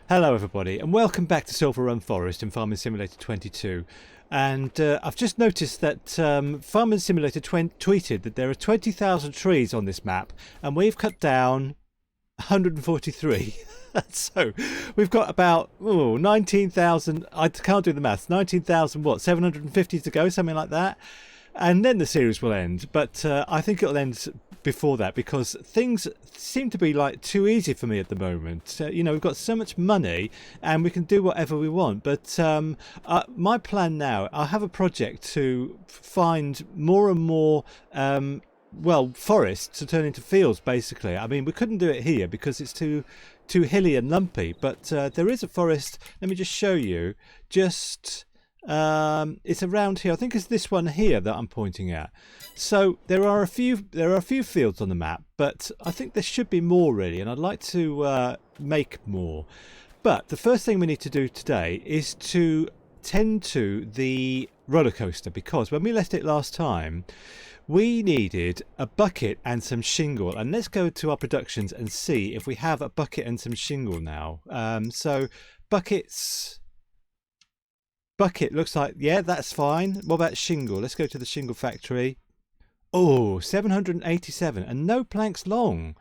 Hello everybody and welcome back to SILVERRUN Forest in Farming Simulator 22. And I've just noticed that Farming Simulator tweeted that there are 20,000 trees on this map and we've cut down 143. So we've got about 19,000, I can't do the maths, 19,000 what, 750 to go, something like that. And then the series will end, but I think it'll end before that because things seem to be like too easy for me at the moment. You know, we've got so much money and we can do whatever we want, but my plan now, I have a project to find more and more well, forests to turn into fields basically. I mean, we couldn't do it here because it's too hilly and lumpy, but there is a forest. Let me just show you. It's around here. I think it's this one here that I'm pointing at. So there are a few fields on the map, but I think there should be more really, and I'd like to make more. But the first thing we need to do today is to tend to the roller coaster, because when we left it last time we needed a bucket and some shingle, and let's go to our productions and see if we have a bucket and some shingle now. So bucket looks like, yeah, that's fine. What about shingle? Let's go to the shingle factory. Oh, 787 and no planks long.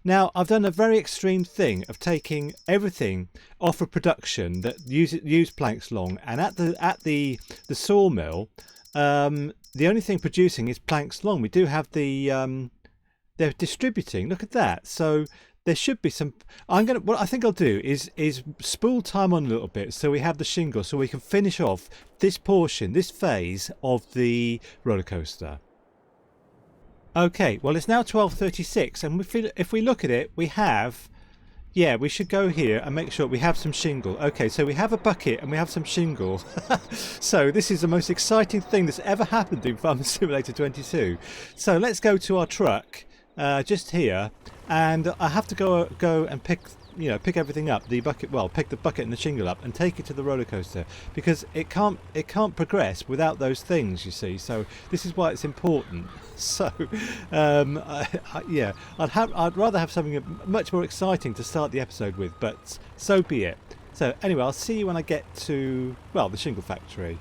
Now I've done a very extreme thing of taking everything off of production that use planks long, and at the sawmill the only thing producing is planks long. We do have the they're distributing, look at that. So there should be some. What I think I'll do is spool time on a little bit so we have the shingle, so we can finish off this portion, this phase of the roller coaster. Okay, well it's now 12:36, and if we look at it, we have, yeah, we should go here and make sure we have some shingle. Okay, so we have a bucket and we have some shingle. So this is the most exciting thing that's ever happened in Farming Simulator 22. So let's go to our truck just here, and I have to go and pick everything up, the bucket, well, pick the bucket and the shingle up and take it to the roller coaster, because it can't progress without those things, you see. So this is why it's important. So yeah, I'd rather have something much more exciting to start the episode with, but so be it. So anyway, I'll see you when I get to, well, the shingle factory.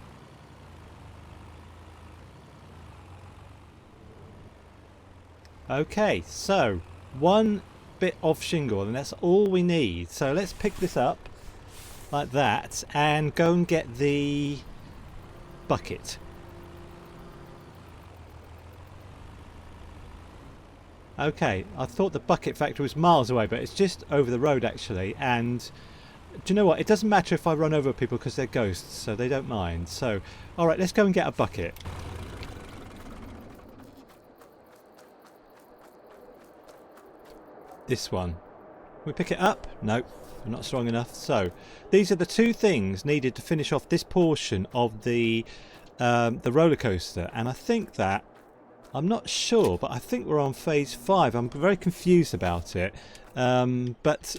Okay, so one bit of shingle and that's all we need. So let's pick this up like that and go and get the bucket. Okay, I thought the bucket factory was miles away, but it's just over the road actually. And do you know what, it doesn't matter if I run over people because they're ghosts, so they don't mind. So alright, let's go and get a bucket. This one. Can we pick it up? Nope, I'm not strong enough. So these are the two things needed to finish off this portion of the roller coaster, and I think that, I'm not sure, but I think we're on phase 5. I'm very confused about it, but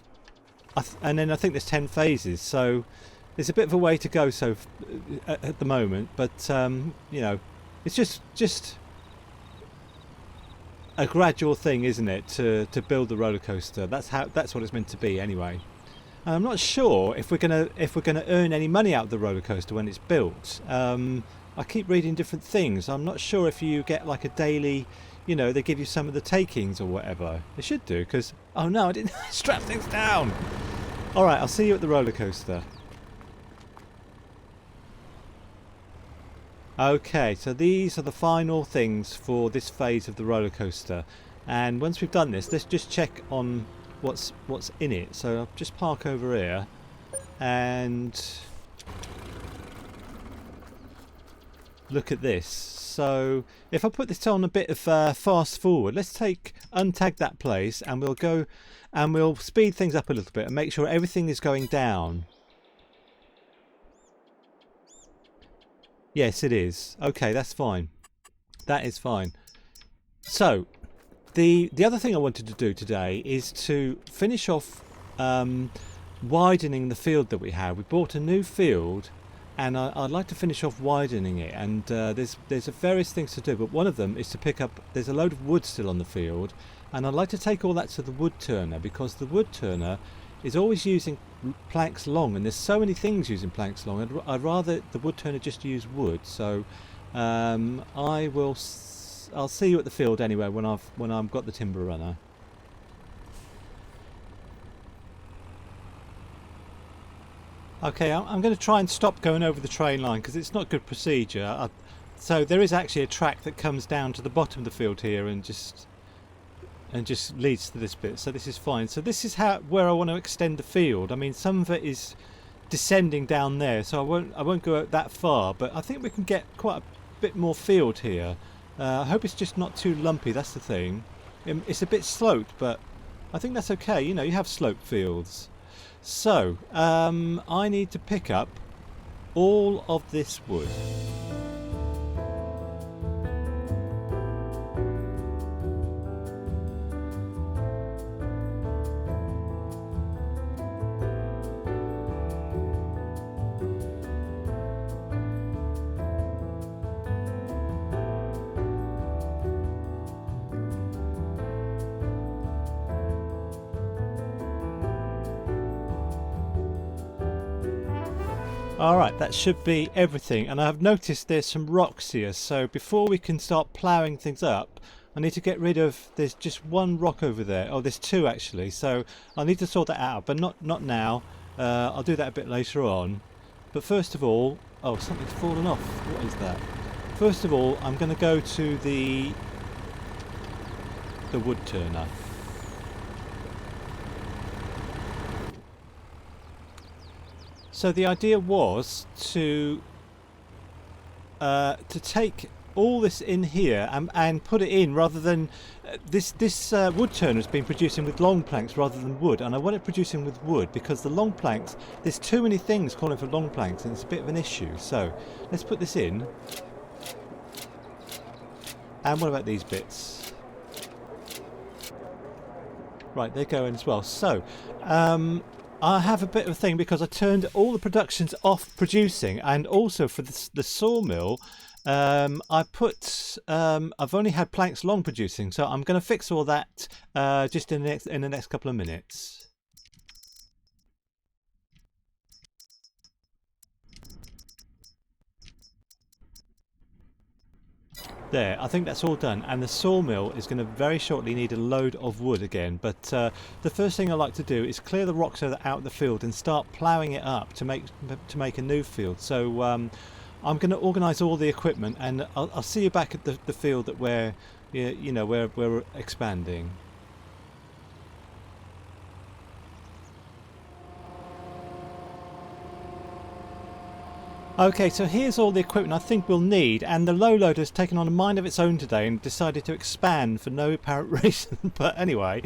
and then I think there's 10 phases, so there's a bit of a way to go. So at the moment, but you know, it's just a gradual thing, isn't it, to build the roller coaster. That's what it's meant to be anyway. And I'm not sure if we're gonna earn any money out of the roller coaster when it's built. I keep reading different things. I'm not sure if you get like a daily, you know, they give you some of the takings or whatever. They should do, because, oh no, I didn't strap things down. All right, I'll see you at the roller coaster. Okay, so these are the final things for this phase of the roller coaster, and once we've done this, let's just check on what's in it. So I'll just park over here, and look at this. So if I put this on a bit of fast forward, let's untag that place, and we'll go and we'll speed things up a little bit and make sure everything is going down. Yes, it is. Okay, that's fine. That is fine. So the other thing I wanted to do today is to finish off widening the field that we have. We bought a new field, and I'd like to finish off widening it, and there's various things to do, but one of them is to pick up, there's a load of wood still on the field, and I'd like to take all that to the wood turner, because the wood turner is always using planks long, and there's so many things using planks long. I'd rather the wood turner just use wood. So I'll see you at the field anyway when I've got the timber runner. Okay, I'm going to try and stop going over the train line because it's not good procedure. So there is actually a track that comes down to the bottom of the field here and just leads to this bit. So this is fine. So this is where I want to extend the field. I mean, some of it is descending down there, so I won't go that far. But I think we can get quite a bit more field here. I hope it's just not too lumpy. That's the thing. It's a bit sloped, but I think that's okay. You know, you have sloped fields. So I need to pick up all of this wood. Alright, that should be everything, and I've noticed there's some rocks here, so before we can start ploughing things up I need to get rid of, there's just one rock over there, oh there's two actually, so I need to sort that out, but not now. I'll do that a bit later on. But first of all, oh something's fallen off, what is that? First of all I'm going to go to the wood turner. So the idea was to take all this in here and put it in, rather than this wood turner has been producing with long planks rather than wood, and I want it producing with wood because the long planks, there's too many things calling for long planks and it's a bit of an issue. So let's put this in. And what about these bits? Right, they're going as well. So I have a bit of a thing because I turned all the productions off producing, and also for the sawmill I've only had planks long producing, so I'm going to fix all that just in the next couple of minutes. There, I think that's all done, and the sawmill is going to very shortly need a load of wood again, but the first thing I like to do is clear the rocks out of the field and start ploughing it up to make a new field. So I'm going to organise all the equipment, and I'll see you back at the field that where we're expanding. Okay, so here's all the equipment I think we'll need, and the low loader has taken on a mind of its own today and decided to expand for no apparent reason. But anyway,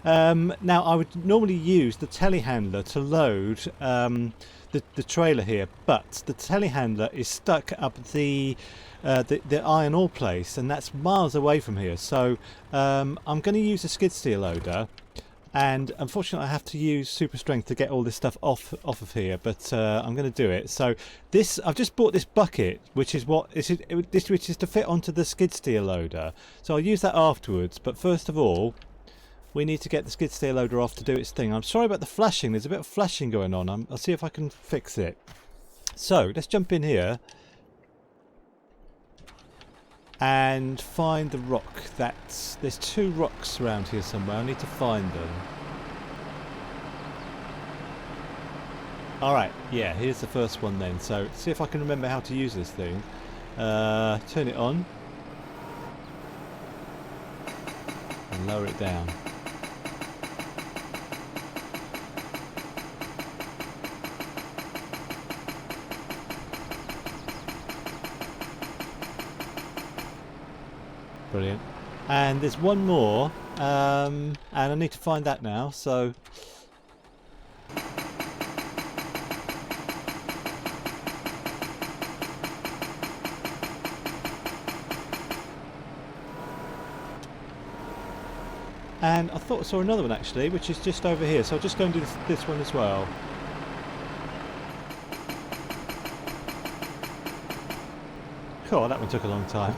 now I would normally use the telehandler to load the trailer here, but the telehandler is stuck up the iron ore place, and that's miles away from here. So I'm going to use a skid steer loader. And unfortunately I have to use super strength to get all this stuff off of here, but I'm going to do it. So I've just bought this bucket, which is to fit onto the skid steer loader. So I'll use that afterwards, but first of all we need to get the skid steer loader off to do its thing. I'm sorry about the flashing, there's a bit of flashing going on. I'll see if I can fix it. So let's jump in here and find the rock. There's two rocks around here somewhere. I need to find them. Alright, yeah, here's the first one then. So see if I can remember how to use this thing. Turn it on and lower it down. Brilliant. And there's one more, and I need to find that now, so and I thought I saw another one actually, which is just over here, so I'll just go and do this one as well. Cool, that one took a long time.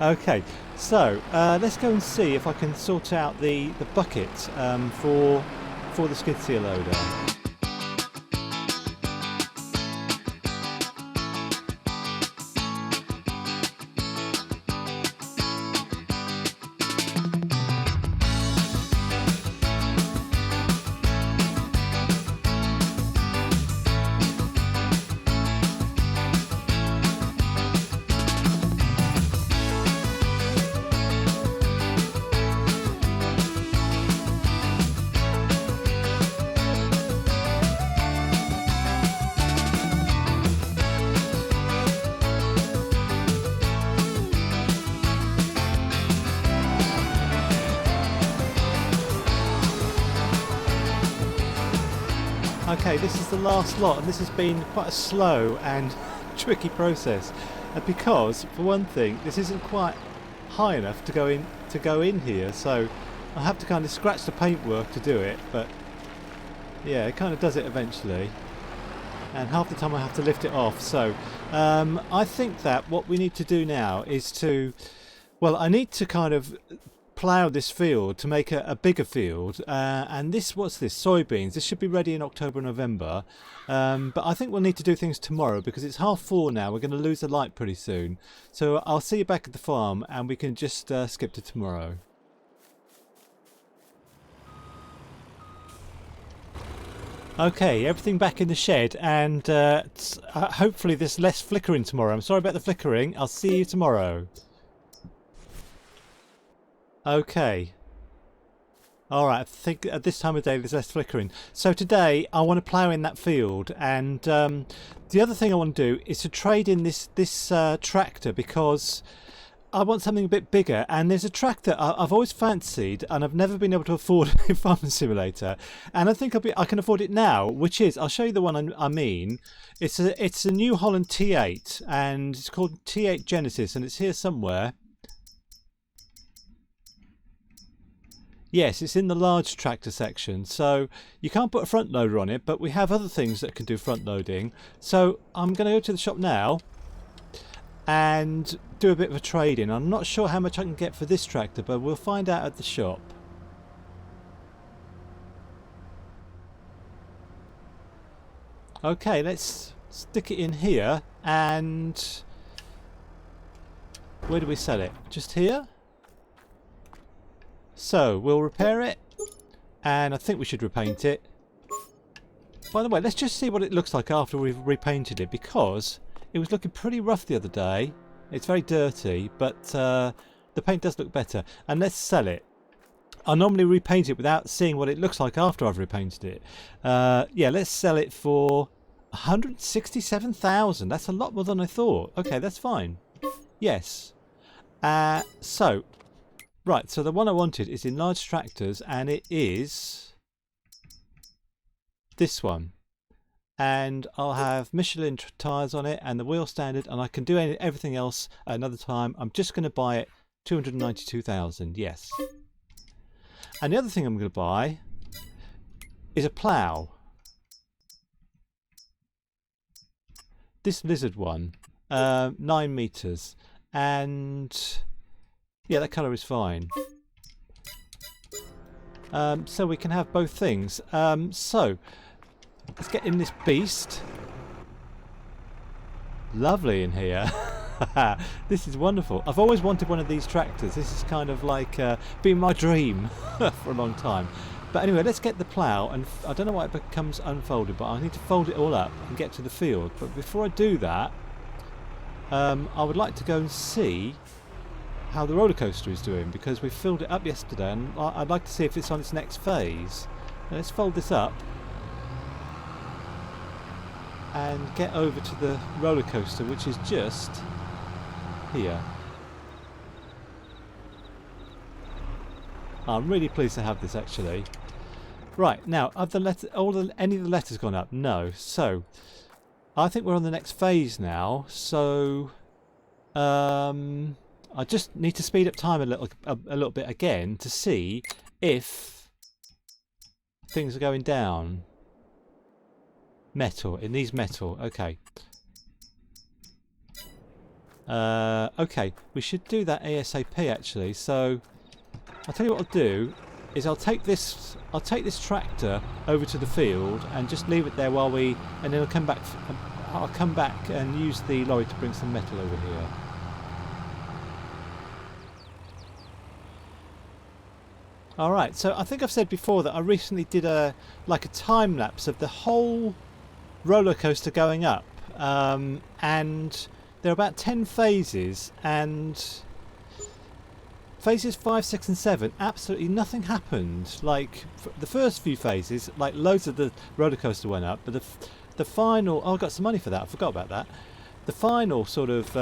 Okay, so let's go and see if I can sort out the bucket for for the skid steer loader. Okay, this is the last lot, and this has been quite a slow and tricky process, because for one thing this isn't quite high enough to go in here, so I have to kind of scratch the paintwork to do it, but yeah, it kind of does it eventually, and half the time I have to lift it off. So I think that what we need to do now is to, well, I need to kind of plough this field to make a bigger field, and this, what's this, soybeans, this should be ready in October, November, but I think we'll need to do things tomorrow because it's 4:30 now. We're going to lose the light pretty soon, so I'll see you back at the farm and we can just skip to tomorrow. Okay, everything back in the shed, and hopefully there's less flickering tomorrow. I'm sorry about the flickering. I'll see you tomorrow. Okay. Alright, I think at this time of day there's less flickering. So today I want to plough in that field, and the other thing I want to do is to trade in this tractor, because I want something a bit bigger, and there's a tractor I've always fancied and I've never been able to afford in Farming Simulator, and I think I can afford it now, which is, I'll show you the one I mean. It's a New Holland T8, and it's called T8 Genesis, and it's here somewhere. Yes, it's in the large tractor section, so you can't put a front loader on it, but we have other things that can do front loading. So I'm going to go to the shop now and do a bit of a trade-in. I'm not sure how much I can get for this tractor, but we'll find out at the shop. Okay, let's stick it in here, and where do we sell it? Just here? So we'll repair it, and I think we should repaint it. By the way, let's just see what it looks like after we've repainted it, because it was looking pretty rough the other day. It's very dirty, but the paint does look better. And let's sell it. I normally repaint it without seeing what it looks like after I've repainted it. Yeah, let's sell it for 167,000. That's a lot more than I thought. Okay, that's fine. Yes. So right, so the one I wanted is in large tractors, and it is this one. And I'll have Michelin tyres on it and the wheel standard, and I can do everything else at another time. I'm just going to buy it 292,000, yes. And the other thing I'm going to buy is a plough. This lizard one, 9 meters, and yeah, that colour is fine. So we can have both things. So let's get in this beast. Lovely in here. This is wonderful. I've always wanted one of these tractors. This is kind of like been my dream for a long time. But anyway, let's get the plough, and I don't know why it becomes unfolded, but I need to fold it all up and get to the field. But before I do that, I would like to go and see how the roller coaster is doing, because we filled it up yesterday, and I'd like to see if it's on its next phase. Now let's fold this up and get over to the roller coaster, which is just here. I'm really pleased to have this, actually. Right, now have any of the letters gone up? No. So I think we're on the next phase now, so I just need to speed up time a little bit again to see if things are going down. Metal, it needs metal. Okay. Okay, we should do that ASAP, actually. So I'll tell you what I'll do. is I'll take this tractor over to the field and just leave it there while and then I'll come back and use the lorry to bring some metal over here. Alright, so I think I've said before that I recently did a time lapse of the whole roller coaster going up, and there are about 10 phases, and phases 5, 6 and 7 absolutely nothing happened. Like the first few phases, like loads of the roller coaster went up, but the final, I got some money for that, I forgot about that. The final sort of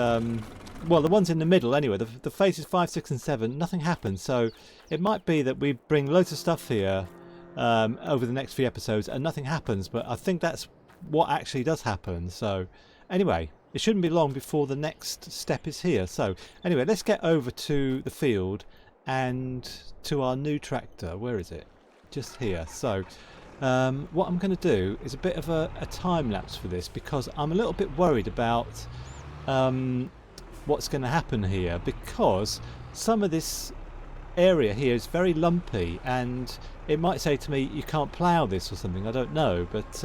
well, the ones in the middle anyway, the phases 5, 6 and 7, nothing happened. So it might be that we bring loads of stuff here over the next few episodes and nothing happens, but I think that's what actually does happen. So anyway, it shouldn't be long before the next step is here. So anyway, let's get over to the field and to our new tractor. Where is it? Just here. So what I'm going to do is a bit of a time lapse for this, because I'm a little bit worried about what's going to happen here, because some of this area here is very lumpy and it might say to me you can't plough this or something, I don't know, but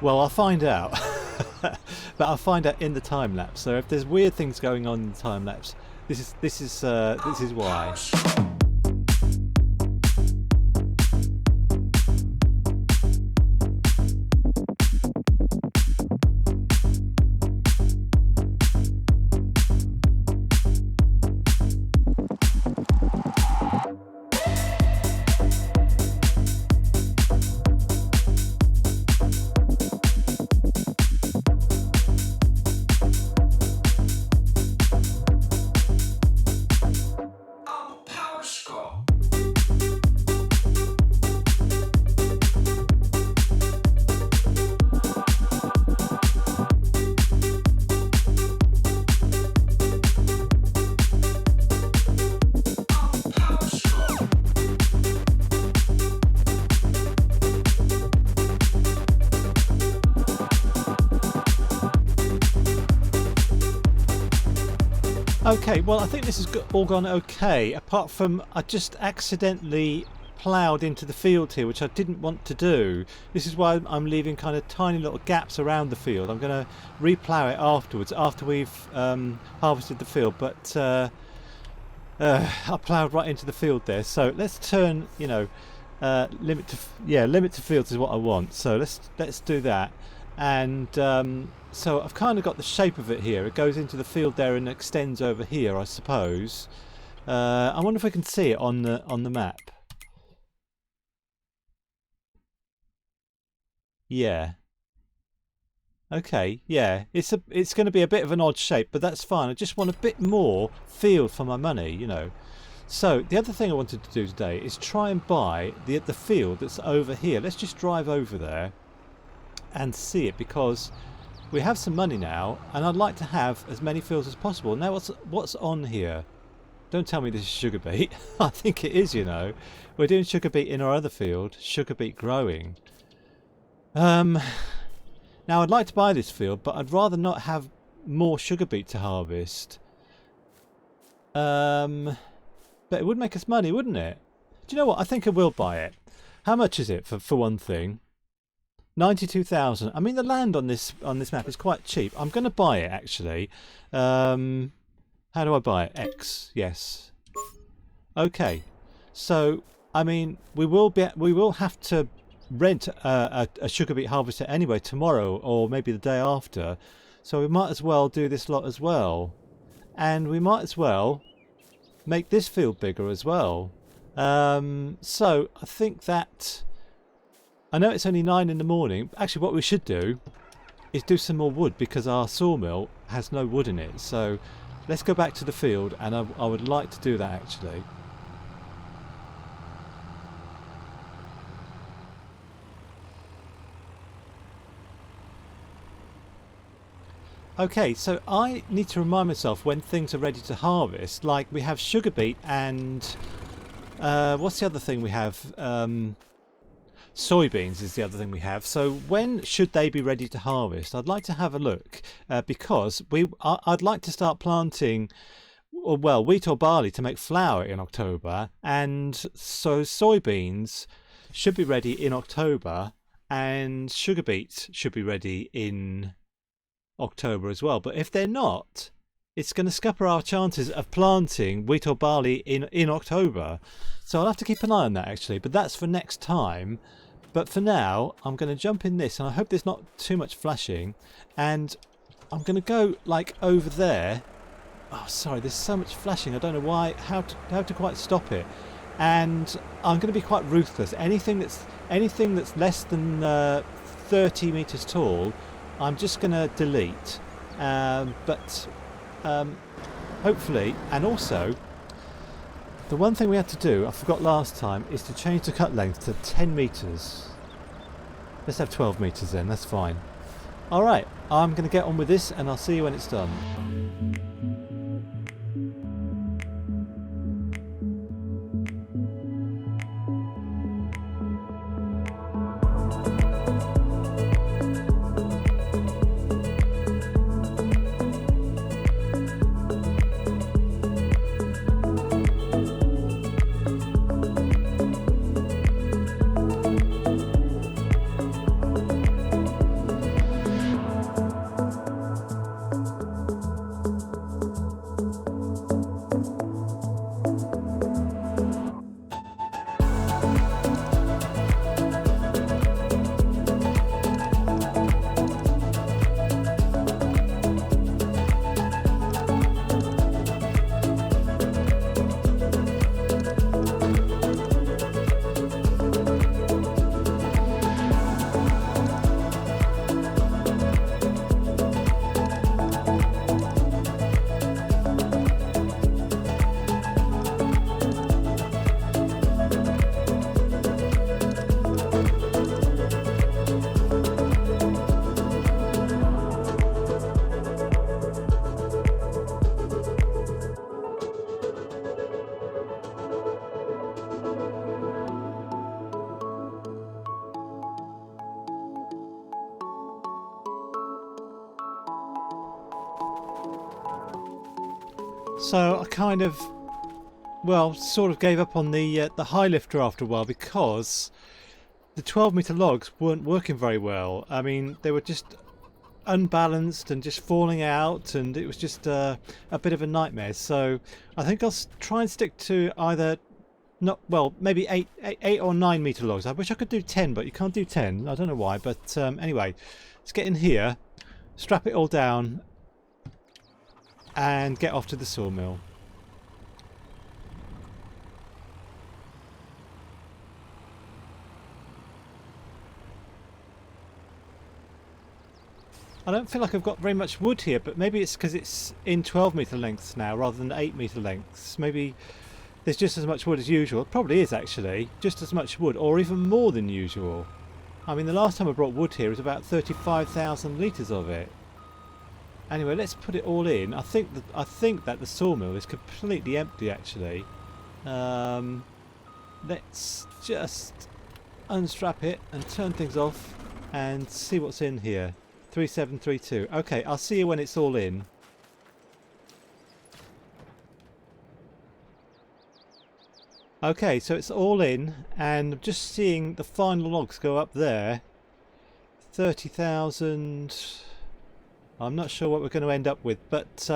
well, I'll find out. But I'll find out in the time lapse. So if there's weird things going on in the time lapse, this is why. Okay, well, I think this has all gone okay, apart from I just accidentally ploughed into the field here, which I didn't want to do. This is why I'm leaving kind of tiny little gaps around the field. I'm going to re-plough it afterwards, after we've harvested the field, but I ploughed right into the field there. So let's turn, you know, limit to fields is what I want. So let's do that. And so I've kind of got the shape of it here. It goes into the field there and extends over here, I suppose. I wonder if I can see it on the map. Yeah. Okay, yeah. It's going to be a bit of an odd shape, but that's fine. I just want a bit more field for my money, you know. So the other thing I wanted to do today is try and buy the field that's over here. Let's just drive over there and see it, because we have some money now and I'd like to have as many fields as possible. Now what's on here? Don't tell me this is sugar beet. I think it is, you know. We're doing sugar beet in our other field, sugar beet growing. Now I'd like to buy this field, but I'd rather not have more sugar beet to harvest. But it would make us money, wouldn't it? Do you know what? I think I will buy it. How much is it for one thing? 92,000. I mean, the land on this map is quite cheap. I'm going to buy it actually. How do I buy it? X. Yes. Okay. So I mean, we will have to rent a sugar beet harvester anyway tomorrow, or maybe the day after. So we might as well do this lot as well, and we might as well make this field bigger as well. So I think that. I know it's only 9 in the morning. Actually, what we should do is do some more wood, because our sawmill has no wood in it. So let's go back to the field, and I would like to do that actually. Okay, so I need to remind myself when things are ready to harvest. Like we have sugar beet and what's the other thing we have? Soybeans is the other thing we have. So when should they be ready to harvest? I'd like to have a look, because I'd like to start planting. well, wheat or barley to make flour in October, and so soybeans should be ready in October, and sugar beets should be ready in October as well. But if they're not, it's going to scupper our chances of planting wheat or barley in October. So I'll have to keep an eye on that actually, but that's for next time. But for now, I'm going to jump in this, and I hope there's not too much flashing, and I'm going to go like over there. Oh, sorry, there's so much flashing. I don't know why, how to quite stop it. And I'm going to be quite ruthless. Anything that's less than 30 meters tall, I'm just going to delete. But hopefully, and also, the one thing we had to do, I forgot last time, is to change the cut length to 10 meters. Let's have 12 meters then, that's fine. Alright, I'm going to get on with this, and I'll see you when it's done. So I kind of, well, sort of gave up on the high lifter after a while, because the 12-meter logs weren't working very well. I mean, they were just unbalanced and just falling out, and it was just a bit of a nightmare. So I think I'll try and stick to either maybe 8 or 9 meter logs. I wish I could do 10, but you can't do 10. I don't know why, but anyway, let's get in here, strap it all down, and get off to the sawmill. I don't feel like I've got very much wood here, but maybe it's because it's in 12-meter lengths now rather than 8-meter lengths. Maybe there's just as much wood as usual. It probably is actually, just as much wood, or even more than usual. I mean, the last time I brought wood here was about 35,000 litres of it. Anyway, let's put it all in. I think that the sawmill is completely empty actually. Let's just unstrap it and turn things off and see what's in here. 3732. Okay, I'll see you when it's all in. Okay, so it's all in, and I'm just seeing the final logs go up there. 30,000. I'm not sure what we're going to end up with, but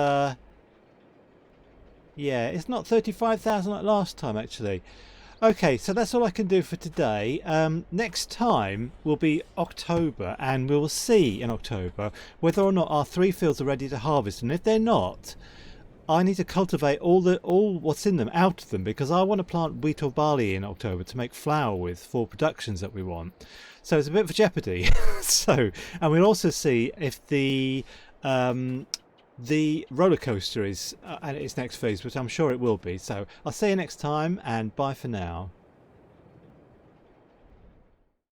yeah, it's not 35,000 like last time actually. Okay, so that's all I can do for today. Next time will be October, and we will see in October whether or not our 3 fields are ready to harvest, and if they're not, I need to cultivate all what's in them out of them, because I want to plant wheat or barley in October to make flour with for productions that we want. So it's a bit of a jeopardy. So, and we'll also see if the roller coaster is at its next phase, which I'm sure it will be. So I'll see you next time, and bye for now.